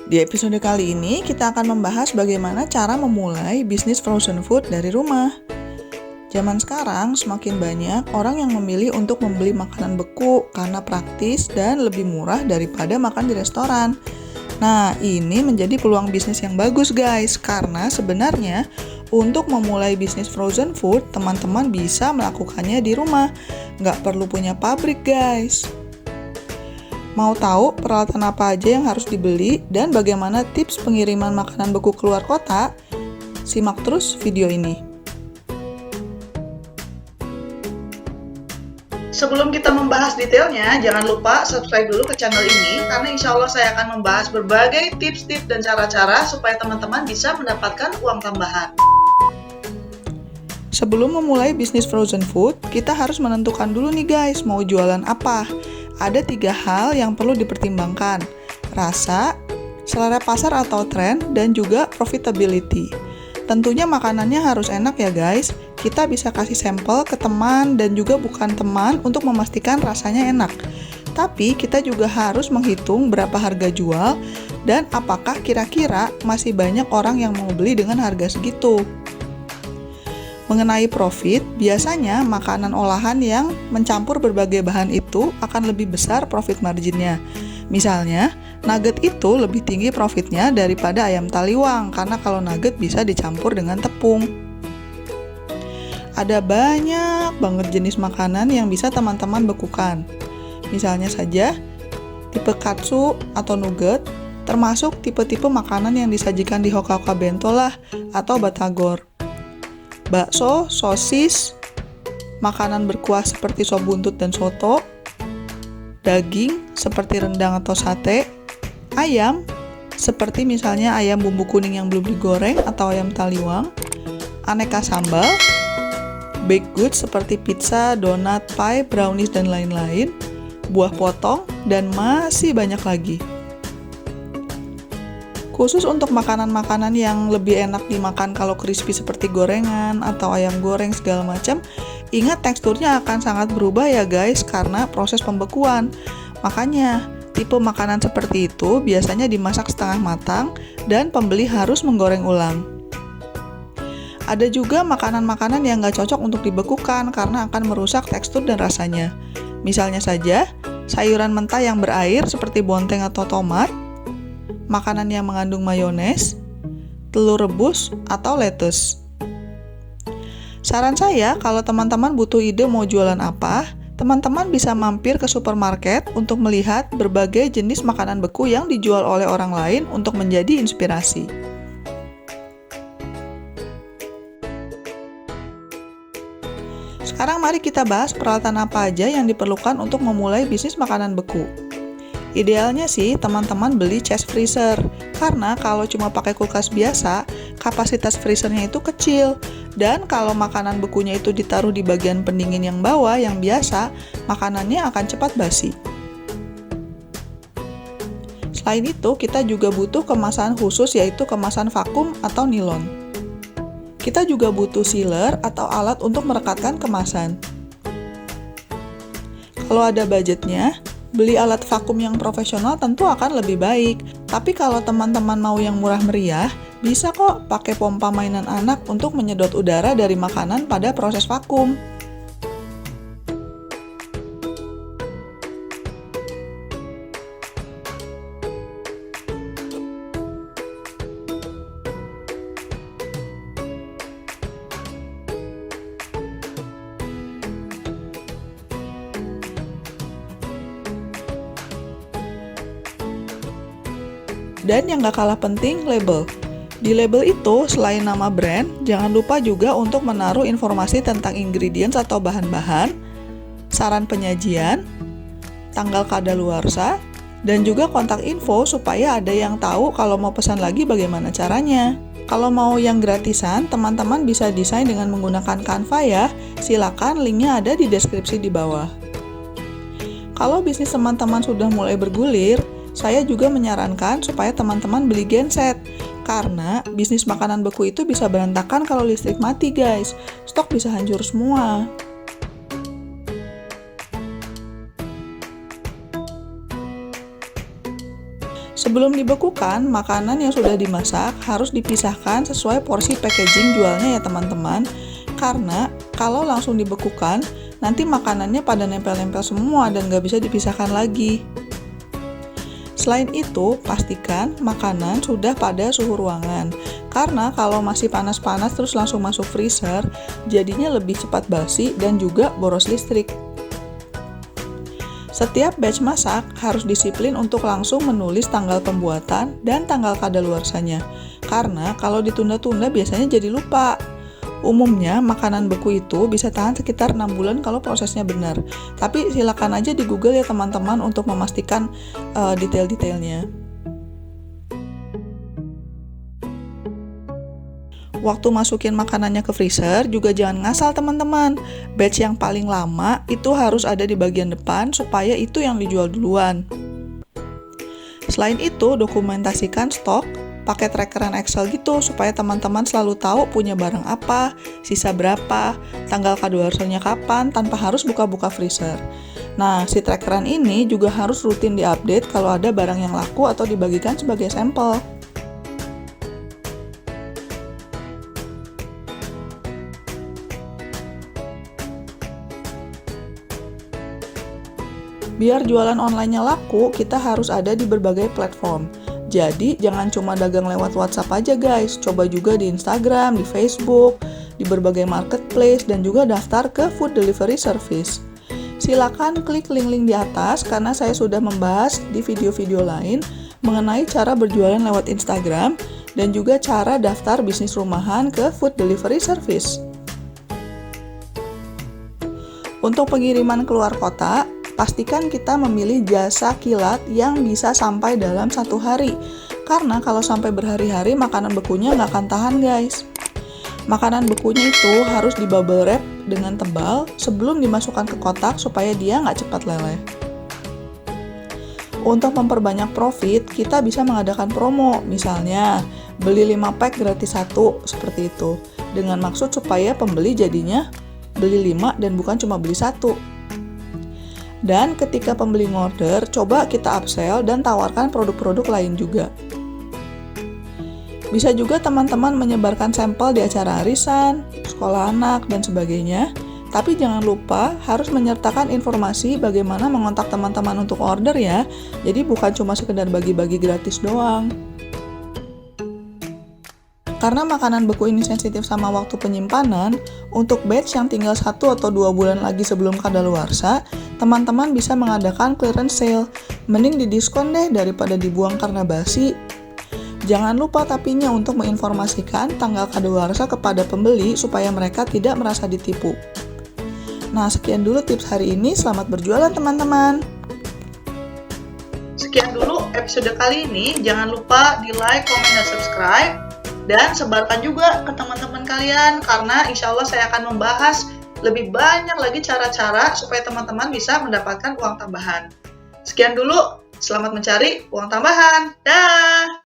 Di episode kali ini, kita akan membahas bagaimana cara memulai bisnis frozen food dari rumah. Zaman sekarang, semakin banyak orang yang memilih untuk membeli makanan beku karena praktis dan lebih murah daripada makan di restoran. Nah, ini menjadi peluang bisnis yang bagus guys, karena sebenarnya untuk memulai bisnis frozen food, teman-teman bisa melakukannya di rumah. Nggak perlu punya pabrik guys. Mau tahu peralatan apa aja yang harus dibeli dan bagaimana tips pengiriman makanan beku keluar kota? Simak terus video ini. Sebelum kita membahas detailnya, jangan lupa subscribe dulu ke channel ini karena insya Allah saya akan membahas berbagai tips-tips dan cara-cara supaya teman-teman bisa mendapatkan uang tambahan. Sebelum memulai bisnis frozen food, kita harus menentukan dulu nih guys, mau jualan apa. Ada 3 hal yang perlu dipertimbangkan: rasa, selera pasar atau tren, dan juga profitability. Tentunya makanannya harus enak ya guys. Kita bisa kasih sampel ke teman dan juga bukan teman untuk memastikan rasanya enak. Tapi kita juga harus menghitung berapa harga jual dan apakah kira-kira masih banyak orang yang mau beli dengan harga segitu. Mengenai profit, biasanya makanan olahan yang mencampur berbagai bahan itu akan lebih besar profit marginnya. Misalnya, nugget itu lebih tinggi profitnya daripada ayam taliwang, karena kalau nugget bisa dicampur dengan tepung. Ada banyak banget jenis makanan yang bisa teman-teman bekukan. Misalnya saja, tipe katsu atau nugget, termasuk tipe-tipe makanan yang disajikan di hoka-hoka bento lah, atau batagor. Bakso, sosis, makanan berkuah seperti sop buntut dan soto, daging seperti rendang atau sate, ayam seperti misalnya ayam bumbu kuning yang belum digoreng atau ayam taliwang, aneka sambal, baked goods seperti pizza, donat, pie, brownies, dan lain-lain, buah potong, dan masih banyak lagi. Khusus untuk makanan-makanan yang lebih enak dimakan kalau crispy seperti gorengan atau ayam goreng segala macam, ingat teksturnya akan sangat berubah ya guys karena proses pembekuan. Makanya, tipe makanan seperti itu biasanya dimasak setengah matang dan pembeli harus menggoreng ulang. Ada juga makanan-makanan yang nggak cocok untuk dibekukan karena akan merusak tekstur dan rasanya. Misalnya saja, sayuran mentah yang berair seperti bonteng atau tomat, makanan yang mengandung mayones, telur rebus, atau lettuce. Saran saya, kalau teman-teman butuh ide mau jualan apa, teman-teman bisa mampir ke supermarket untuk melihat berbagai jenis makanan beku yang dijual oleh orang lain untuk menjadi inspirasi. Sekarang mari kita bahas peralatan apa aja yang diperlukan untuk memulai bisnis makanan beku. Idealnya sih teman-teman beli chest freezer, karena kalau cuma pakai kulkas biasa, kapasitas freezernya itu kecil. Dan kalau makanan bekunya itu ditaruh di bagian pendingin yang bawah yang biasa, makanannya akan cepat basi. Selain itu, kita juga butuh kemasan khusus yaitu kemasan vakum atau nilon. Kita juga butuh sealer atau alat untuk merekatkan kemasan. Kalau ada budgetnya, beli alat vakum yang profesional tentu akan lebih baik. Tapi kalau teman-teman mau yang murah meriah, bisa kok pakai pompa mainan anak untuk menyedot udara dari makanan pada proses vakum. Dan yang gak kalah penting, label. Di label itu, selain nama brand, jangan lupa juga untuk menaruh informasi tentang ingredients atau bahan-bahan, saran penyajian, tanggal kadaluarsa, dan juga kontak info supaya ada yang tahu kalau mau pesan lagi bagaimana caranya. Kalau mau yang gratisan, teman-teman bisa desain dengan menggunakan Canva ya. Silakan, linknya ada di deskripsi di bawah. Kalau bisnis teman-teman sudah mulai bergulir, saya juga menyarankan supaya teman-teman beli genset, karena bisnis makanan beku itu bisa berantakan kalau listrik mati guys. Stok bisa hancur semua. Sebelum dibekukan, makanan yang sudah dimasak harus dipisahkan sesuai porsi packaging jualnya ya teman-teman. Karena kalau langsung dibekukan, nanti makanannya pada nempel-nempel semua dan nggak bisa dipisahkan lagi. Selain itu, pastikan makanan sudah pada suhu ruangan. Karena kalau masih panas-panas terus langsung masuk freezer, jadinya lebih cepat basi dan juga boros listrik. Setiap batch masak harus disiplin untuk langsung menulis tanggal pembuatan dan tanggal kadaluarsanya. Karena kalau ditunda-tunda biasanya jadi lupa. Umumnya makanan beku itu bisa tahan sekitar 6 bulan kalau prosesnya benar. Tapi silakan aja di Google ya teman-teman untuk memastikan detail-detailnya. Waktu masukin makanannya ke freezer juga jangan ngasal teman-teman. Batch yang paling lama itu harus ada di bagian depan supaya itu yang dijual duluan. Selain itu, dokumentasikan stok pakai trackeran Excel gitu supaya teman-teman selalu tahu punya barang apa, sisa berapa, tanggal kadaluarsanya kapan tanpa harus buka-buka freezer. Nah, si trackeran ini juga harus rutin diupdate kalau ada barang yang laku atau dibagikan sebagai sampel. Biar jualan online-nya laku, kita harus ada di berbagai platform. Jadi, jangan cuma dagang lewat WhatsApp aja guys, coba juga di Instagram, di Facebook, di berbagai marketplace, dan juga daftar ke food delivery service. Silakan klik link-link di atas karena saya sudah membahas di video-video lain mengenai cara berjualan lewat Instagram dan juga cara daftar bisnis rumahan ke food delivery service. Untuk pengiriman keluar kota, pastikan kita memilih jasa kilat yang bisa sampai dalam 1 hari. Karena kalau sampai berhari-hari makanan bekunya nggak akan tahan guys. Makanan bekunya itu harus di bubble wrap dengan tebal sebelum dimasukkan ke kotak supaya dia nggak cepat leleh. Untuk memperbanyak profit, kita bisa mengadakan promo. Misalnya, beli 5 pack gratis 1, seperti itu. Dengan maksud supaya pembeli jadinya beli 5 dan bukan cuma beli 1. Dan ketika pembeli ngorder, coba kita upsell dan tawarkan produk-produk lain juga. Bisa juga teman-teman menyebarkan sampel di acara arisan, sekolah anak, dan sebagainya. Tapi jangan lupa harus menyertakan informasi bagaimana mengontak teman-teman untuk order ya. Jadi bukan cuma sekedar bagi-bagi gratis doang. Karena makanan beku ini sensitif sama waktu penyimpanan, untuk batch yang tinggal 1 atau 2 bulan lagi sebelum kadaluarsa, teman-teman bisa mengadakan clearance sale. Mending didiskon deh daripada dibuang karena basi. Jangan lupa tapinya untuk menginformasikan tanggal kadaluarsa kepada pembeli supaya mereka tidak merasa ditipu. Nah, sekian dulu tips hari ini. Selamat berjualan teman-teman. Sekian dulu episode kali ini. Jangan lupa di like, komen, dan subscribe. Dan sebarkan juga ke teman-teman kalian karena insya Allah saya akan membahas lebih banyak lagi cara-cara supaya teman-teman bisa mendapatkan uang tambahan. Sekian dulu, selamat mencari uang tambahan. Dah!